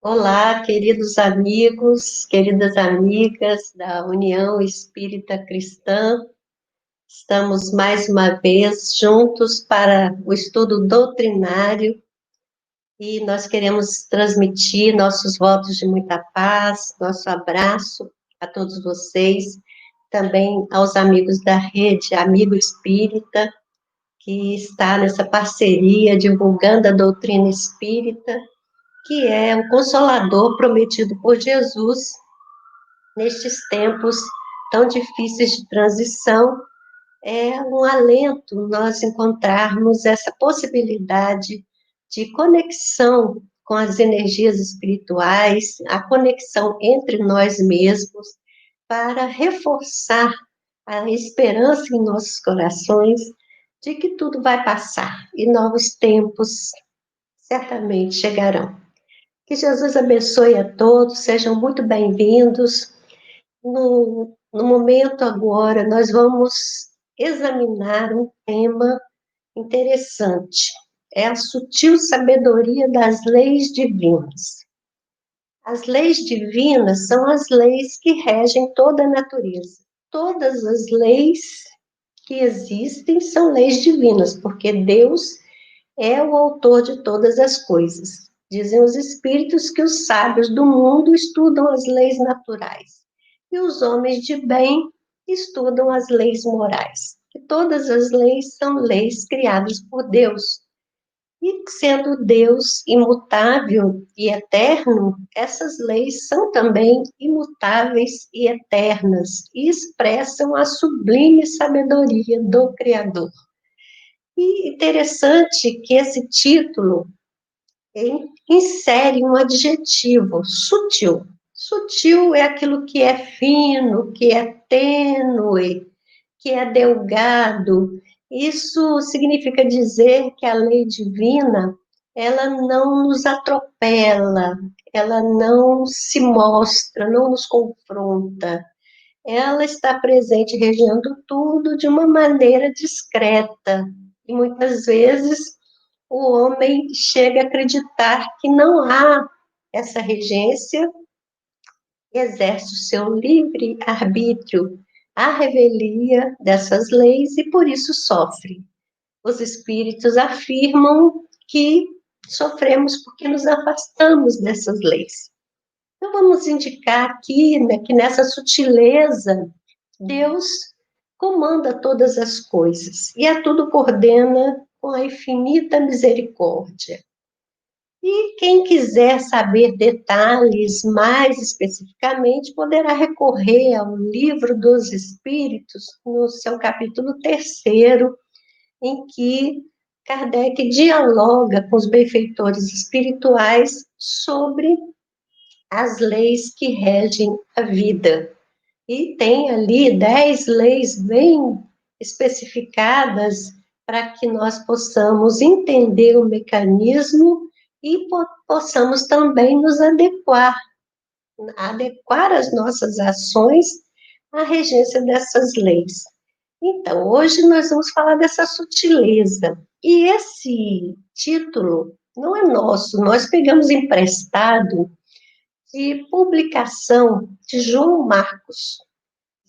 Olá, queridos amigos, queridas amigas da União Espírita Cristã. Estamos mais uma vez juntos para o estudo doutrinário e nós queremos transmitir nossos votos de muita paz, nosso abraço a todos vocês, também aos amigos da rede Amigo Espírita, que está nessa parceria divulgando a doutrina espírita, que é o consolador prometido por Jesus nestes tempos tão difíceis de transição. É um alento nós encontrarmos essa possibilidade de conexão com as energias espirituais, a conexão entre nós mesmos, para reforçar a esperança em nossos corações de que tudo vai passar e novos tempos certamente chegarão. Que Jesus abençoe a todos, sejam muito bem-vindos. No momento agora, nós vamos examinar um tema interessante. É a sutil sabedoria das leis divinas. As leis divinas são as leis que regem toda a natureza. Todas as leis que existem são leis divinas, porque Deus é o autor de todas as coisas. Dizem os espíritos que os sábios do mundo estudam as leis naturais e os homens de bem estudam as leis morais. E todas as leis são leis criadas por Deus. E sendo Deus imutável e eterno, essas leis são também imutáveis e eternas e expressam a sublime sabedoria do Criador. E interessante que esse título insere um adjetivo, sutil. Sutil é aquilo que é fino, que é tênue, que é delgado. Isso significa dizer que a lei divina, ela não nos atropela, ela não se mostra, não nos confronta. Ela está presente, regendo tudo de uma maneira discreta. E muitas vezes o homem chega a acreditar que não há essa regência, exerce o seu livre arbítrio à revelia dessas leis e por isso sofre. Os espíritos afirmam que sofremos porque nos afastamos dessas leis. Então vamos indicar aqui, né, que nessa sutileza Deus comanda todas as coisas e a tudo coordena com a infinita misericórdia. E quem quiser saber detalhes mais especificamente, poderá recorrer ao Livro dos Espíritos, no seu capítulo terceiro, em que Kardec dialoga com os benfeitores espirituais sobre as leis que regem a vida. E tem ali 10 leis bem especificadas para que nós possamos entender o mecanismo e possamos também nos adequar as nossas ações à regência dessas leis. Então, hoje nós vamos falar dessa sutileza. E esse título não é nosso, nós pegamos emprestado de publicação de João Marcos.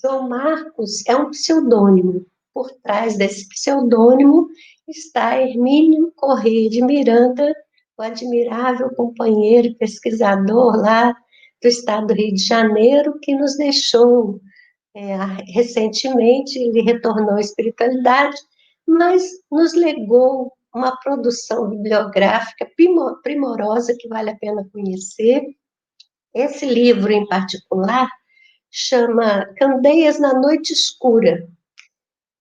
João Marcos é um pseudônimo. Por trás desse pseudônimo está Hermínio Corrêa de Miranda, o admirável companheiro e pesquisador lá do estado do Rio de Janeiro, que nos deixou recentemente. Ele retornou à espiritualidade, mas nos legou uma produção bibliográfica primorosa que vale a pena conhecer. Esse livro, em particular, chama Candeias na Noite Escura.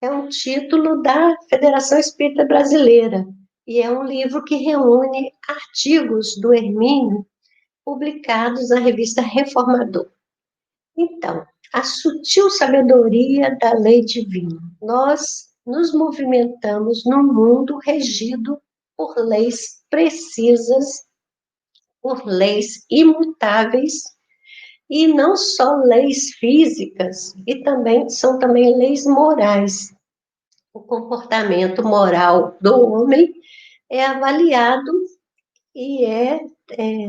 É um título da Federação Espírita Brasileira e é um livro que reúne artigos do Hermínio publicados na revista Reformador. Então, a sutil sabedoria da lei divina. Nós nos movimentamos num mundo regido por leis precisas, por leis imutáveis, e não só leis físicas, e também são também leis morais. O comportamento moral do homem é avaliado e é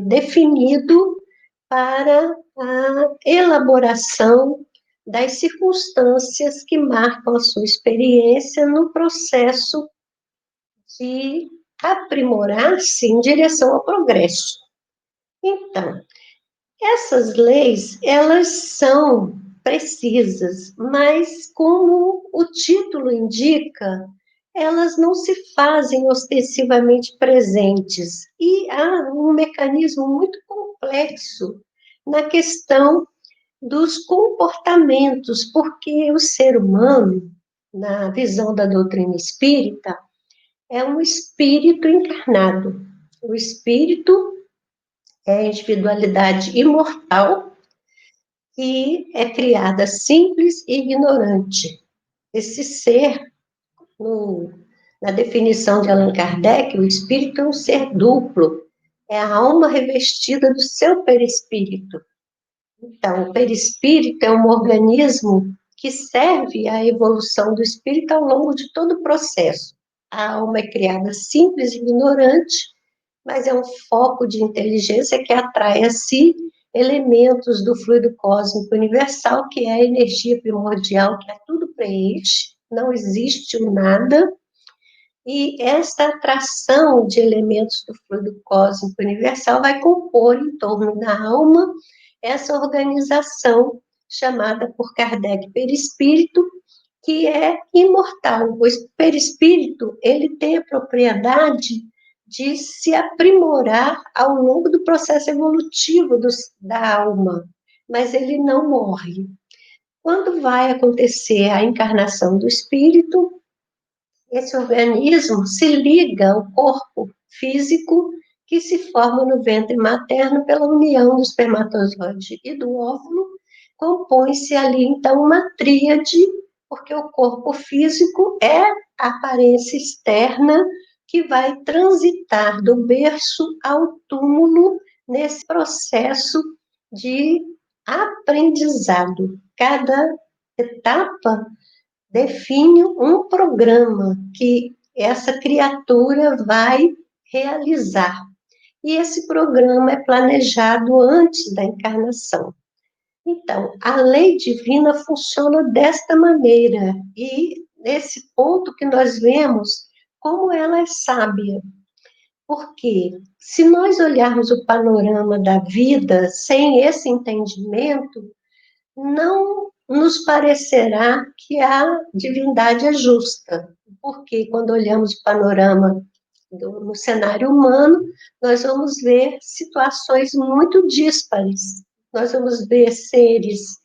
definido para a elaboração das circunstâncias que marcam a sua experiência no processo de aprimorar-se em direção ao progresso. Então, essas leis, elas são precisas, mas como o título indica, elas não se fazem ostensivamente presentes. E há um mecanismo muito complexo na questão dos comportamentos, porque o ser humano, na visão da doutrina espírita, é um espírito encarnado. O espírito é a individualidade imortal que é criada simples e ignorante. Esse ser, na definição de Allan Kardec, o espírito é um ser duplo, é a alma revestida do seu perispírito. Então, o perispírito é um organismo que serve à evolução do espírito ao longo de todo o processo. A alma é criada simples e ignorante, mas é um foco de inteligência que atrai a si elementos do fluido cósmico universal, que é a energia primordial, que é tudo preenche, não existe o nada, e esta atração de elementos do fluido cósmico universal vai compor em torno da alma essa organização chamada por Kardec perispírito, que é imortal. O perispírito, ele tem a propriedade de se aprimorar ao longo do processo evolutivo da alma, mas ele não morre. Quando vai acontecer a encarnação do espírito, esse organismo se liga ao corpo físico que se forma no ventre materno pela união do espermatozoide e do óvulo, compõe-se ali, então, uma tríade, porque o corpo físico é a aparência externa que vai transitar do berço ao túmulo nesse processo de aprendizado. Cada etapa define um programa que essa criatura vai realizar. E esse programa é planejado antes da encarnação. Então, a lei divina funciona desta maneira, e nesse ponto que nós vemos como ela é sábia. Porque se nós olharmos o panorama da vida sem esse entendimento, não nos parecerá que a divindade é justa, porque quando olhamos o panorama no cenário humano, nós vamos ver situações muito díspares. Nós vamos ver seres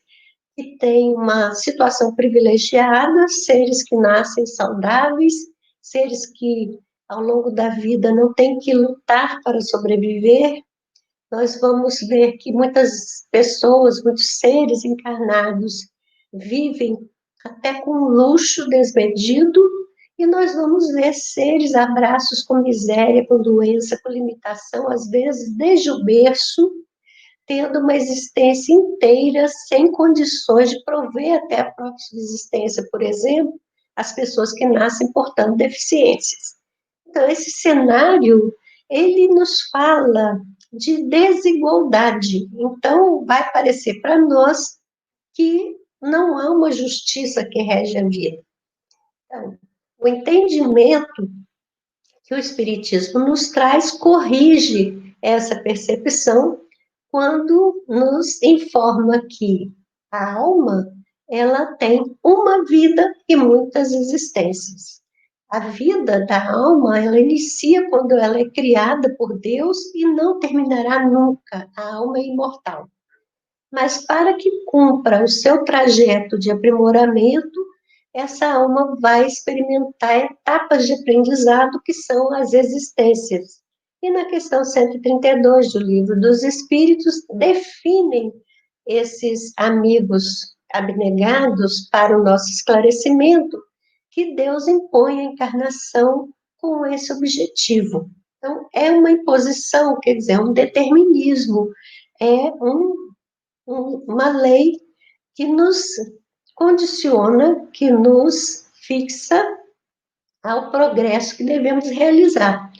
que têm uma situação privilegiada, seres que nascem saudáveis, seres que ao longo da vida não têm que lutar para sobreviver. Nós vamos ver que muitas pessoas, muitos seres encarnados vivem até com luxo desmedido, e nós vamos ver seres abraços com miséria, com doença, com limitação, às vezes desde o berço, tendo uma existência inteira sem condições de prover até a própria subsistência, por exemplo, as pessoas que nascem portando deficiências. Então, esse cenário, ele nos fala de desigualdade. Então, vai parecer para nós que não há uma justiça que rege a vida. Então, o entendimento que o Espiritismo nos traz corrige essa percepção quando nos informa que a alma, ela tem uma vida e muitas existências. A vida da alma, ela inicia quando ela é criada por Deus e não terminará nunca. A alma é imortal. Mas para que cumpra o seu trajeto de aprimoramento, essa alma vai experimentar etapas de aprendizado que são as existências. E na questão 132 do Livro dos Espíritos, definem esses amigos abnegados para o nosso esclarecimento, que Deus impõe a encarnação com esse objetivo. Então, é uma imposição, quer dizer, é um determinismo, é uma lei que nos condiciona, que nos fixa ao progresso que devemos realizar.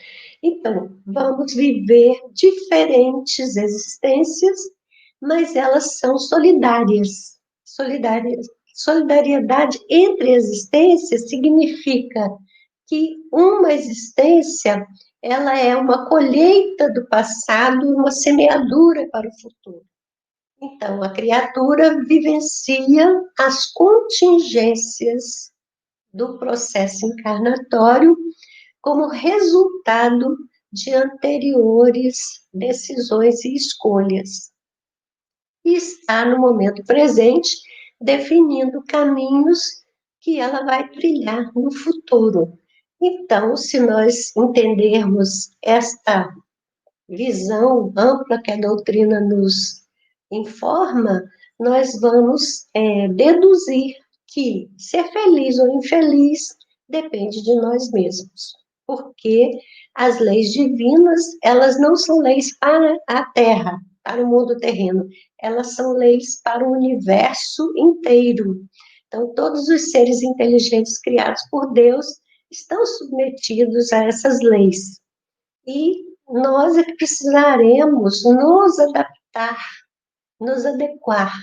Então, vamos viver diferentes existências, mas elas são solidárias. Solidariedade entre existências significa que uma existência, ela é uma colheita do passado, uma semeadura para o futuro. Então, a criatura vivencia as contingências do processo encarnatório como resultado de anteriores decisões e escolhas. E está no momento presente definindo caminhos que ela vai trilhar no futuro. Então, se nós entendermos esta visão ampla que a doutrina nos informa, nós vamos deduzir que ser feliz ou infeliz depende de nós mesmos, porque as leis divinas, elas não são leis para a Terra, para o mundo terreno, elas são leis para o universo inteiro. Então, todos os seres inteligentes criados por Deus estão submetidos a essas leis. E nós é que precisaremos nos adaptar, nos adequar.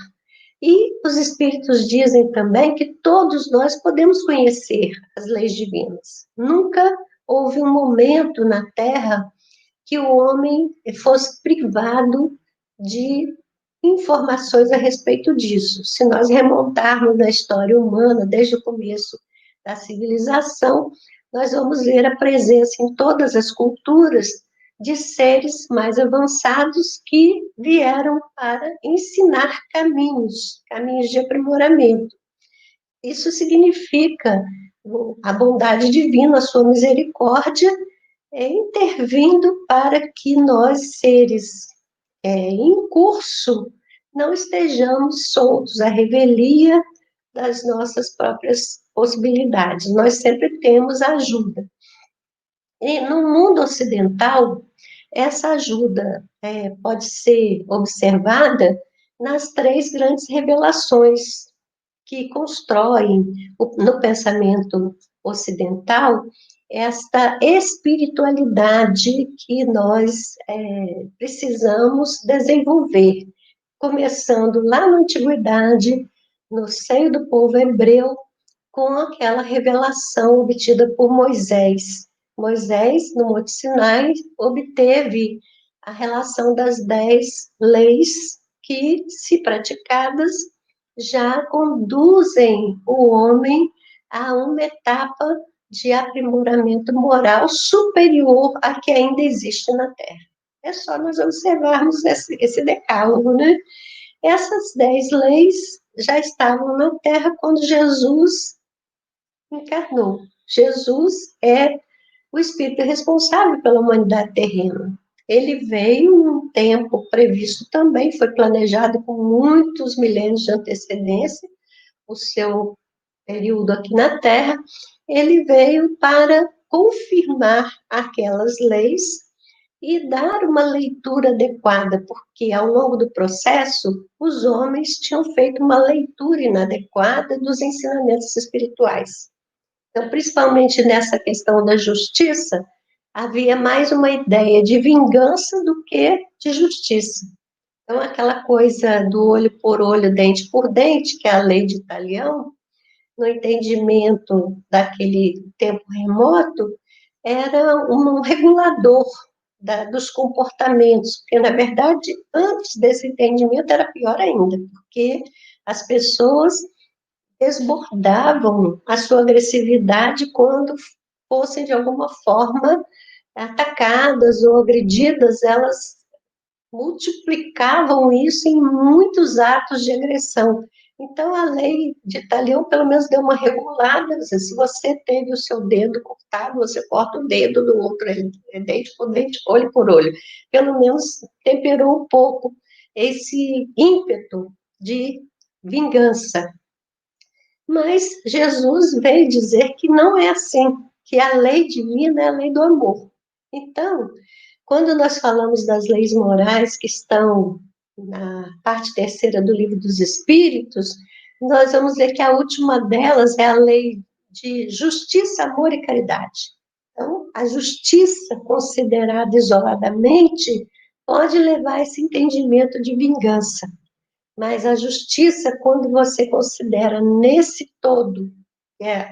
E os espíritos dizem também que todos nós podemos conhecer as leis divinas. Nunca houve um momento na Terra que o homem fosse privado de informações a respeito disso. Se nós remontarmos na história humana, desde o começo da civilização, nós vamos ver a presença em todas as culturas de seres mais avançados que vieram para ensinar caminhos de aprimoramento. Isso significa a bondade divina, a sua misericórdia, intervindo para que nós, seres em curso, não estejamos soltos à revelia das nossas próprias possibilidades. Nós sempre temos ajuda. E no mundo ocidental, essa ajuda pode ser observada nas três grandes revelações que constroem no pensamento ocidental esta espiritualidade que nós precisamos desenvolver, começando lá na antiguidade, no seio do povo hebreu, com aquela revelação obtida por Moisés. Moisés, no Monte Sinai, obteve a relação das 10 leis que, se praticadas, já conduzem o homem a uma etapa de aprimoramento moral superior à que ainda existe na Terra. É só nós observarmos esse decálogo, né? Essas 10 leis já estavam na Terra quando Jesus encarnou. Jesus é o espírito responsável pela humanidade terrena. Ele veio num tempo previsto também, foi planejado com muitos milênios de antecedência, o seu período aqui na Terra. Ele veio para confirmar aquelas leis e dar uma leitura adequada, porque ao longo do processo, os homens tinham feito uma leitura inadequada dos ensinamentos espirituais. Então, principalmente nessa questão da justiça, havia mais uma ideia de vingança do que de justiça. Então, aquela coisa do olho por olho, dente por dente, que é a lei de Italião, no entendimento daquele tempo remoto, era um regulador dos comportamentos, porque, na verdade, antes desse entendimento era pior ainda, porque as pessoas desbordavam a sua agressividade quando fossem, de alguma forma, atacadas ou agredidas, elas multiplicavam isso em muitos atos de agressão. Então, a lei de Italião, pelo menos, deu uma regulada. Se você teve o seu dedo cortado, você corta o dedo do outro, dente por dente, olho por olho. Pelo menos temperou um pouco esse ímpeto de vingança. Mas Jesus veio dizer que não é assim, que a lei divina é a lei do amor. Então, quando nós falamos das leis morais que estão na parte terceira do Livro dos Espíritos, nós vamos ver que a última delas é a lei de justiça, amor e caridade. Então, a justiça considerada isoladamente pode levar a esse entendimento de vingança, mas a justiça, quando você considera nesse todo, é,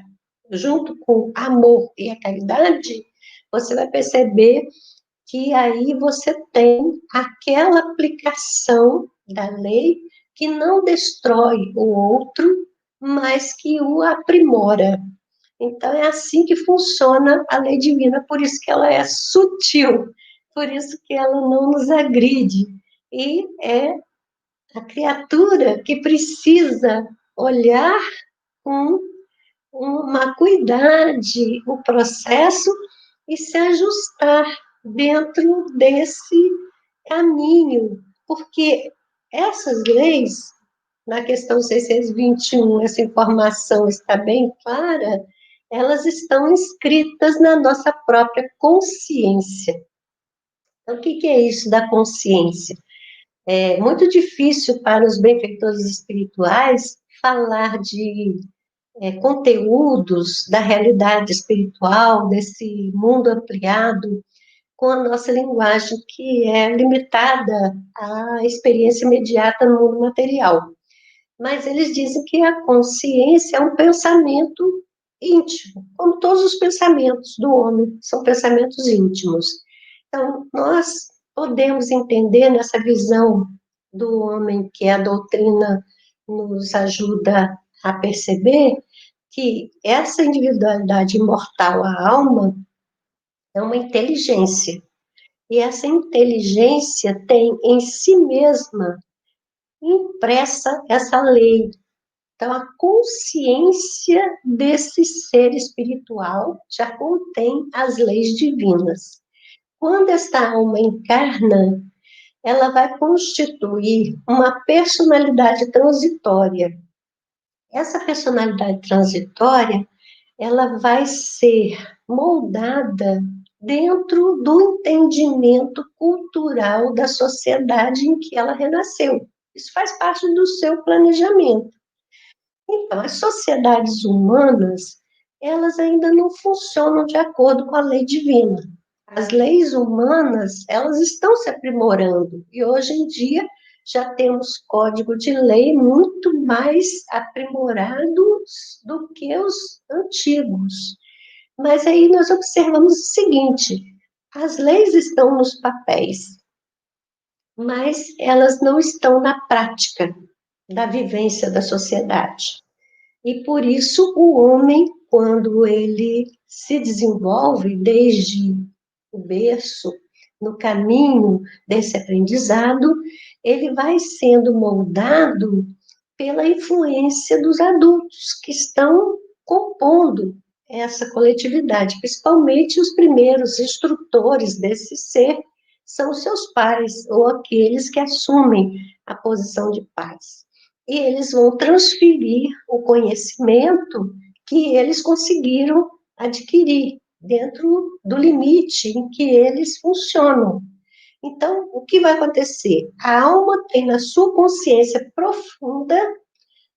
junto com amor e a caridade, você vai perceber que aí você tem aquela aplicação da lei que não destrói o outro, mas que o aprimora. Então, é assim que funciona a lei divina, por isso que ela é sutil, por isso que ela não nos agride. E é a criatura que precisa olhar com uma cuidade o processo e se ajustar dentro desse caminho, porque essas leis, na questão 621, essa informação está bem clara, elas estão inscritas na nossa própria consciência. Então, o que é isso da consciência? É muito difícil para os benfeitores espirituais falar de conteúdos da realidade espiritual, desse mundo ampliado, com a nossa linguagem, que é limitada à experiência imediata no mundo material. Mas eles dizem que a consciência é um pensamento íntimo, como todos os pensamentos do homem, são pensamentos íntimos. Então, nós podemos entender nessa visão do homem que a doutrina nos ajuda a perceber que essa individualidade imortal, a alma, é uma inteligência. E essa inteligência tem em si mesma impressa essa lei. Então, a consciência desse ser espiritual já contém as leis divinas. Quando esta alma encarna, ela vai constituir uma personalidade transitória. Essa personalidade transitória, ela vai ser moldada dentro do entendimento cultural da sociedade em que ela renasceu. Isso faz parte do seu planejamento. Então, as sociedades humanas, elas ainda não funcionam de acordo com a lei divina. As leis humanas, elas estão se aprimorando e hoje em dia já temos código de lei muito mais aprimorados do que os antigos. Mas aí nós observamos o seguinte: as leis estão nos papéis, mas elas não estão na prática da vivência da sociedade. E por isso o homem, quando ele se desenvolve desde o berço, no caminho desse aprendizado, ele vai sendo moldado pela influência dos adultos que estão compondo essa coletividade, principalmente os primeiros instrutores desse ser são os seus pais ou aqueles que assumem a posição de pais. E eles vão transferir o conhecimento que eles conseguiram adquirir dentro do limite em que eles funcionam. Então, o que vai acontecer? A alma tem na sua consciência profunda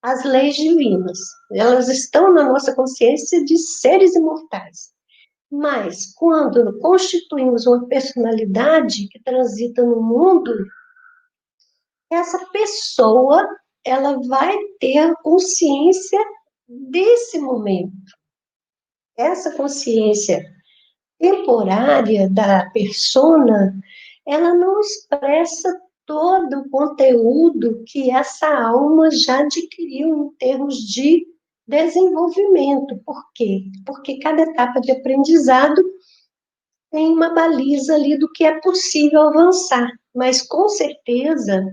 as leis divinas. Elas estão na nossa consciência de seres imortais. Mas, quando constituímos uma personalidade que transita no mundo, essa pessoa, ela vai ter consciência desse momento. Essa consciência temporária da persona, ela não expressa todo o conteúdo que essa alma já adquiriu em termos de desenvolvimento. Por quê? Porque cada etapa de aprendizado tem uma baliza ali do que é possível avançar, mas com certeza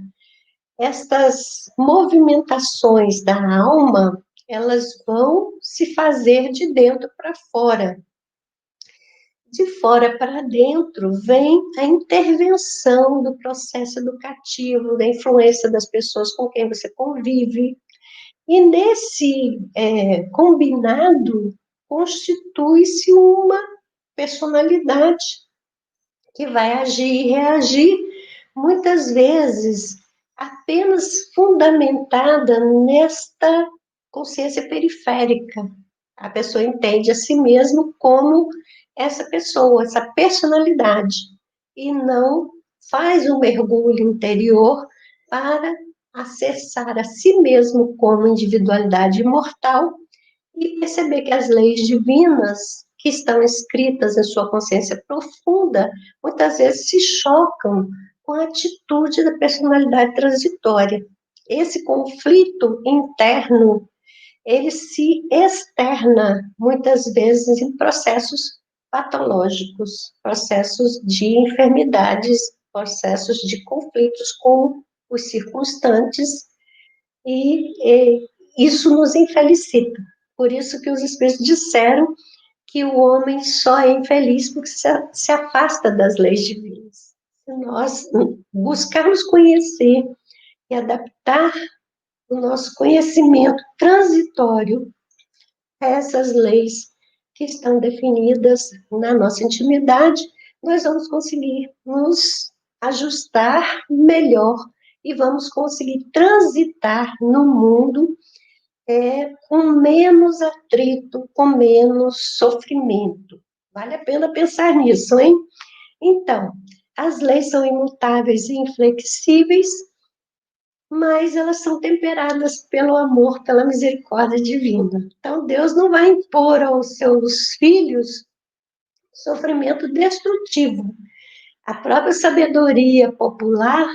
estas movimentações da alma, elas vão se fazer de dentro para fora. De fora para dentro vem a intervenção do processo educativo, da influência das pessoas com quem você convive. E nesse combinado constitui-se uma personalidade que vai agir e reagir, muitas vezes apenas fundamentada nesta consciência periférica. A pessoa entende a si mesmo como essa pessoa, essa personalidade, e não faz um mergulho interior para acessar a si mesmo como individualidade imortal e perceber que as leis divinas que estão escritas em sua consciência profunda, muitas vezes se chocam com a atitude da personalidade transitória. Esse conflito interno, ele se externa muitas vezes em processos patológicos, processos de enfermidades, processos de conflitos com os circunstantes, e isso nos infelicita. Por isso que os Espíritos disseram que o homem só é infeliz porque se afasta das leis divinas. Se nós buscarmos conhecer e adaptar o nosso conhecimento transitório a essas leis que estão definidas na nossa intimidade, nós vamos conseguir nos ajustar melhor e vamos conseguir transitar no mundo com menos atrito, com menos sofrimento. Vale a pena pensar nisso, hein? Então, as leis são imutáveis e inflexíveis, mas elas são temperadas pelo amor, pela misericórdia divina. Então, Deus não vai impor aos seus filhos sofrimento destrutivo. A própria sabedoria popular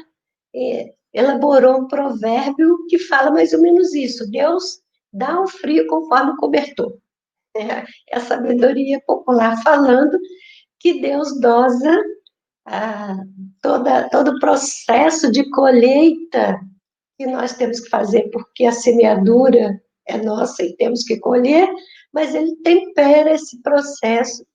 elaborou um provérbio que fala mais ou menos isso: Deus dá o frio conforme o cobertor. É a sabedoria popular falando que Deus dosa todo o processo de colheita que nós temos que fazer, porque a semeadura é nossa e temos que colher, mas ele tempera esse processo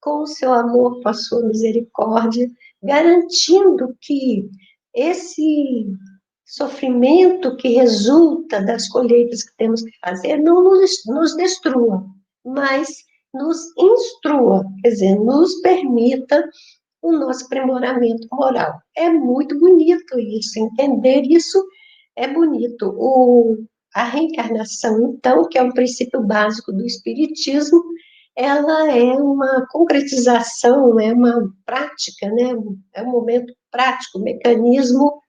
com o seu amor, com a sua misericórdia, garantindo que esse sofrimento que resulta das colheitas que temos que fazer não nos destrua, mas nos instrua, quer dizer, nos permita o nosso aprimoramento moral. É muito bonito isso, entender isso é bonito. A reencarnação, então, que é um princípio básico do Espiritismo, ela é uma concretização, é uma prática, né? É um momento prático, mecanismo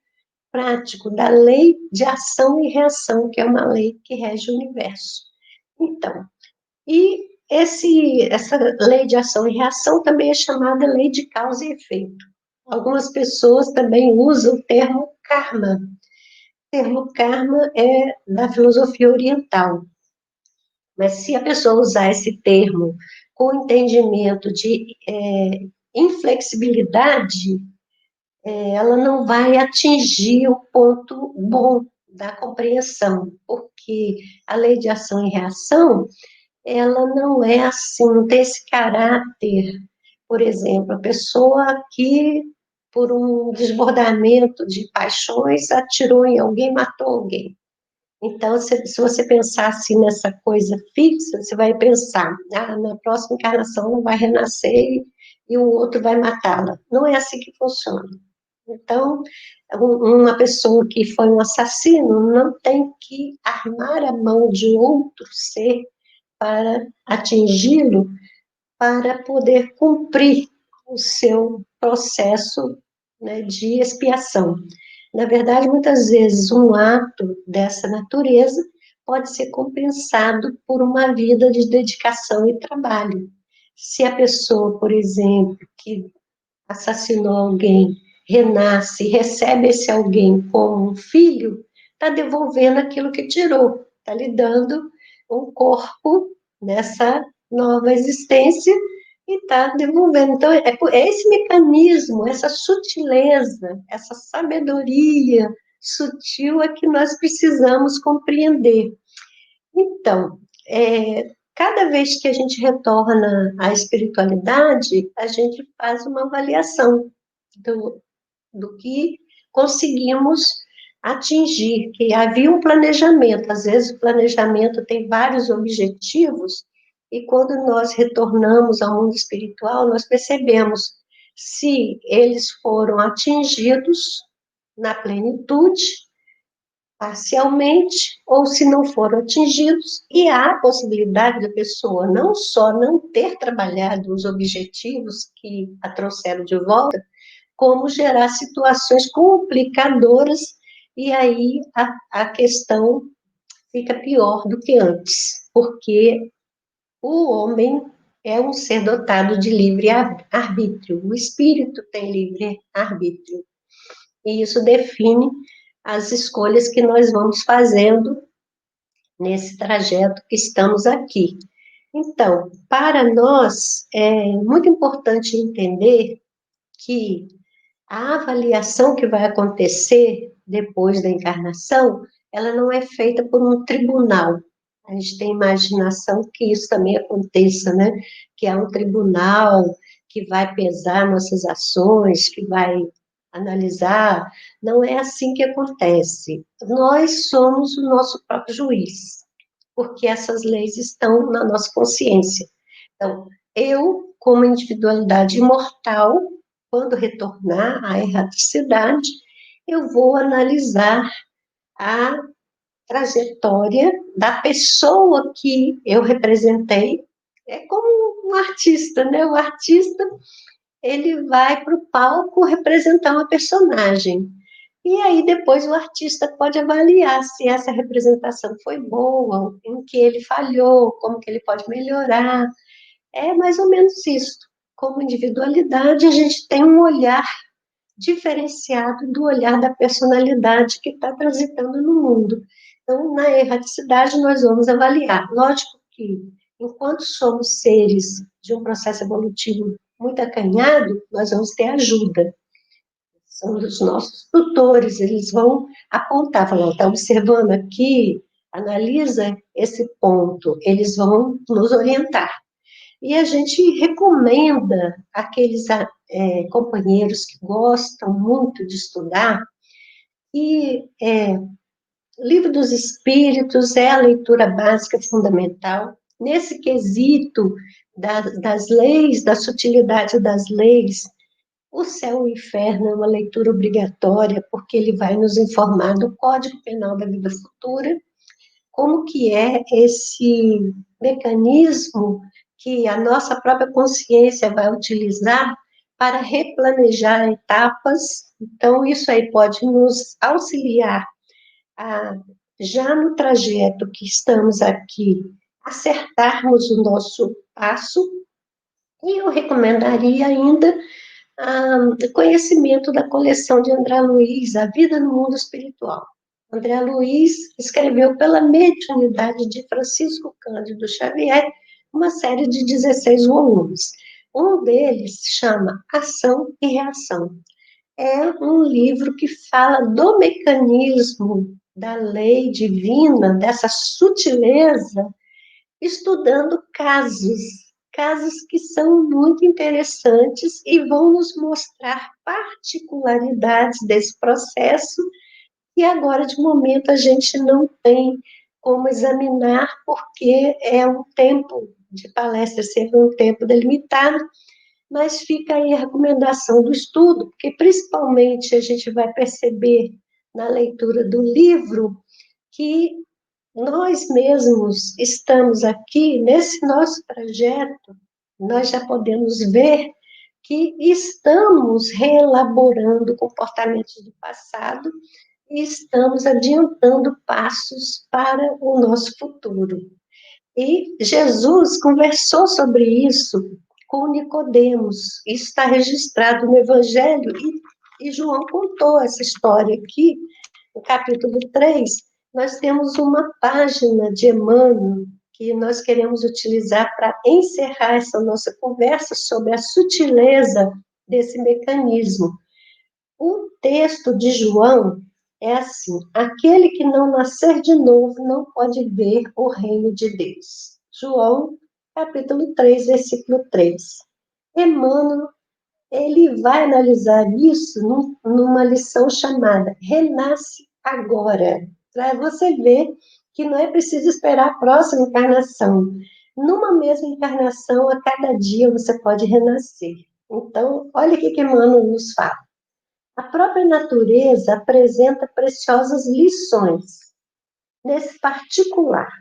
prático da lei de ação e reação, que é uma lei que rege o universo. Então, essa lei de ação e reação também é chamada lei de causa e efeito. Algumas pessoas também usam o termo karma. O termo karma é da filosofia oriental. Mas se a pessoa usar esse termo com entendimento de inflexibilidade, ela não vai atingir o ponto bom da compreensão, porque a lei de ação e reação, ela não é assim, não tem esse caráter. Por exemplo, a pessoa que, por um desbordamento de paixões, atirou em alguém, matou alguém. Então, se você pensar assim nessa coisa fixa, você vai pensar, na próxima encarnação não vai renascer e o outro vai matá-la. Não é assim que funciona. Então, uma pessoa que foi um assassino não tem que armar a mão de outro ser para atingi-lo, para poder cumprir o seu processo, né, de expiação. Na verdade, muitas vezes, um ato dessa natureza pode ser compensado por uma vida de dedicação e trabalho. Se a pessoa, por exemplo, que assassinou alguém, renasce, recebe esse alguém como um filho, está devolvendo aquilo que tirou, está lhe dando um corpo nessa nova existência e está devolvendo. Então, é esse mecanismo, essa sutileza, essa sabedoria sutil é que nós precisamos compreender. Então, cada vez que a gente retorna à espiritualidade, a gente faz uma avaliação do que conseguimos atingir, que havia um planejamento, às vezes o planejamento tem vários objetivos, e quando nós retornamos ao mundo espiritual, nós percebemos se eles foram atingidos na plenitude, parcialmente, ou se não foram atingidos, e há a possibilidade da pessoa não só não ter trabalhado os objetivos que a trouxeram de volta, como gerar situações complicadoras, e aí a questão fica pior do que antes, porque o homem é um ser dotado de livre arbítrio, o espírito tem livre arbítrio, e isso define as escolhas que nós vamos fazendo nesse trajeto que estamos aqui. Então, para nós, é muito importante entender que a avaliação que vai acontecer depois da encarnação, ela não é feita por um tribunal. A gente tem imaginação que isso também aconteça, né? Que há um tribunal que vai pesar nossas ações, que vai analisar. Não é assim que acontece. Nós somos o nosso próprio juiz, porque essas leis estão na nossa consciência. Então, eu, como individualidade imortal, quando retornar à erraticidade, eu vou analisar a trajetória da pessoa que eu representei. É como um artista, né? O artista, ele vai para o palco representar uma personagem. E aí depois o artista pode avaliar se essa representação foi boa, em que ele falhou, como que ele pode melhorar. É mais ou menos isso. Como individualidade, a gente tem um olhar diferenciado do olhar da personalidade que está transitando no mundo. Então, na erraticidade, nós vamos avaliar. Lógico que, enquanto somos seres de um processo evolutivo muito acanhado, nós vamos ter ajuda. São dos nossos tutores, eles vão apontar, falar, está observando aqui, analisa esse ponto, eles vão nos orientar. E a gente recomenda aqueles companheiros que gostam muito de estudar, e Livro dos Espíritos é a leitura básica fundamental. Nesse quesito das leis, da sutilidade das leis, o Céu e o Inferno é uma leitura obrigatória, porque ele vai nos informar do Código Penal da vida futura, como que é esse mecanismo que a nossa própria consciência vai utilizar para replanejar etapas. Então, isso aí pode nos auxiliar a, já no trajeto que estamos aqui, acertarmos o nosso passo. E eu recomendaria ainda o conhecimento da coleção de André Luiz, A Vida no Mundo Espiritual. André Luiz escreveu pela mediunidade de Francisco Cândido Xavier uma série de 16 volumes. Um deles chama Ação e Reação. É um livro que fala do mecanismo da lei divina, dessa sutileza, estudando casos que são muito interessantes e vão nos mostrar particularidades desse processo que agora, de momento, a gente não tem como examinar, porque é um tempo de palestra, sempre um tempo delimitado, mas fica aí a recomendação do estudo, porque principalmente a gente vai perceber na leitura do livro que nós mesmos estamos aqui, nesse nosso trajeto, nós já podemos ver que estamos reelaborando comportamentos do passado e estamos adiantando passos para o nosso futuro. E Jesus conversou sobre isso com Nicodemos. Isso está registrado no Evangelho e João contou essa história aqui, no capítulo 3. Nós temos uma página de Emmanuel que nós queremos utilizar para encerrar essa nossa conversa sobre a sutileza desse mecanismo. O texto de João é assim: aquele que não nascer de novo não pode ver o reino de Deus. João, capítulo 3, versículo 3. Emmanuel, ele vai analisar isso numa lição chamada Renasce Agora, para você ver que não é preciso esperar a próxima encarnação. Numa mesma encarnação, a cada dia você pode renascer. Então, olha o que Emmanuel nos fala. A própria natureza apresenta preciosas lições. Nesse particular,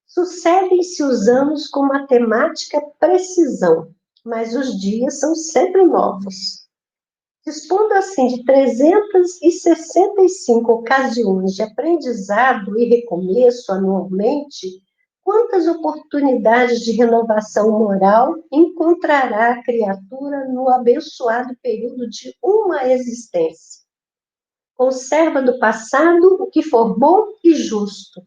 sucedem-se os anos com matemática precisão, mas os dias são sempre novos. Dispondo assim de 365 ocasiões de aprendizado e recomeço anualmente, quantas oportunidades de renovação moral encontrará a criatura no abençoado período de uma existência? Conserva do passado o que for bom e justo,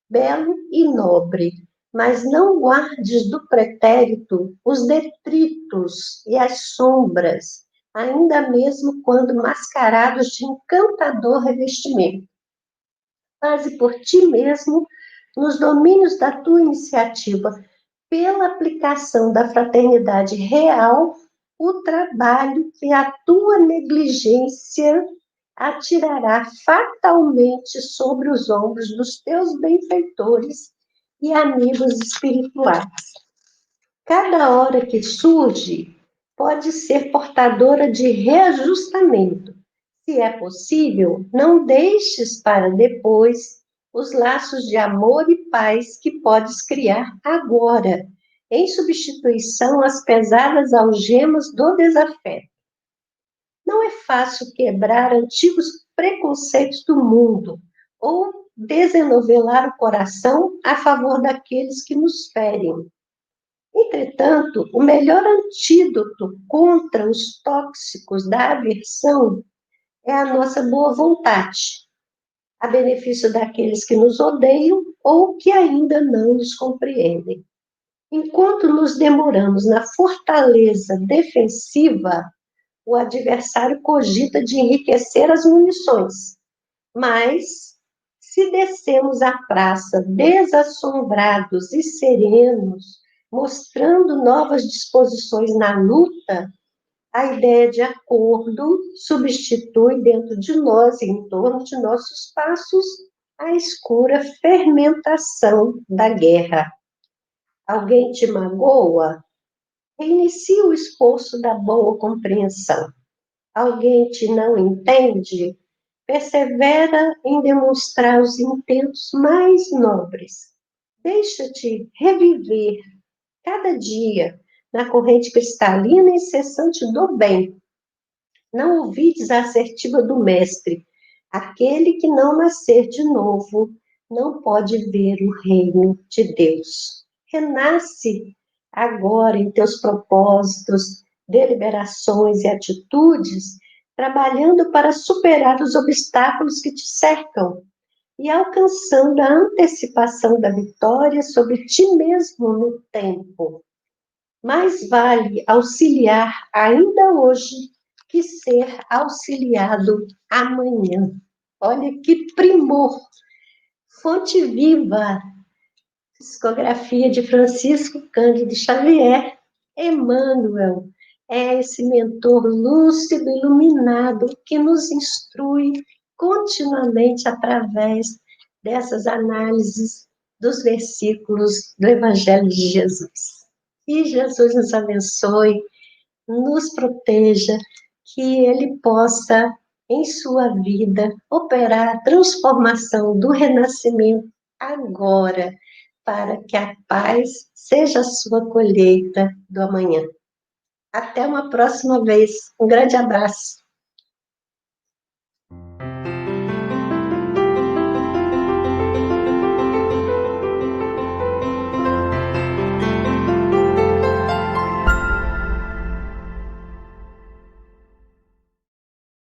belo e nobre, mas não guardes do pretérito os detritos e as sombras, ainda mesmo quando mascarados de encantador revestimento. Faze por ti mesmo, nos domínios da tua iniciativa, pela aplicação da fraternidade real, o trabalho que a tua negligência atirará fatalmente sobre os ombros dos teus benfeitores e amigos espirituais. Cada hora que surge pode ser portadora de reajustamento. Se é possível, não deixes para depois os laços de amor e paz que podes criar agora, em substituição às pesadas algemas do desafeto. Não é fácil quebrar antigos preconceitos do mundo ou desenovelar o coração a favor daqueles que nos ferem. Entretanto, o melhor antídoto contra os tóxicos da aversão é a nossa boa vontade, a benefício daqueles que nos odeiam ou que ainda não nos compreendem. Enquanto nos demoramos na fortaleza defensiva, o adversário cogita de enriquecer as munições. Mas, se descemos a praça desassombrados e serenos, mostrando novas disposições na luta, a ideia de acordo substitui dentro de nós e em torno de nossos passos a escura fermentação da guerra. Alguém te magoa? Reinicia o esforço da boa compreensão. Alguém te não entende? Persevera em demonstrar os intentos mais nobres. Deixa-te reviver cada dia na corrente cristalina e incessante do bem. Não ouvides a assertiva do mestre. Aquele que não nascer de novo não pode ver o reino de Deus. Renasce agora em teus propósitos, deliberações e atitudes, trabalhando para superar os obstáculos que te cercam e alcançando a antecipação da vitória sobre ti mesmo no tempo. Mais vale auxiliar ainda hoje que ser auxiliado amanhã. Olha que primor! Fonte viva, psicografia de Francisco Cândido Xavier, Emmanuel, é esse mentor lúcido, iluminado, que nos instrui continuamente através dessas análises dos versículos do Evangelho de Jesus. Que Jesus nos abençoe, nos proteja, que Ele possa, em sua vida, operar a transformação do renascimento agora, para que a paz seja a sua colheita do amanhã. Até uma próxima vez. Um grande abraço.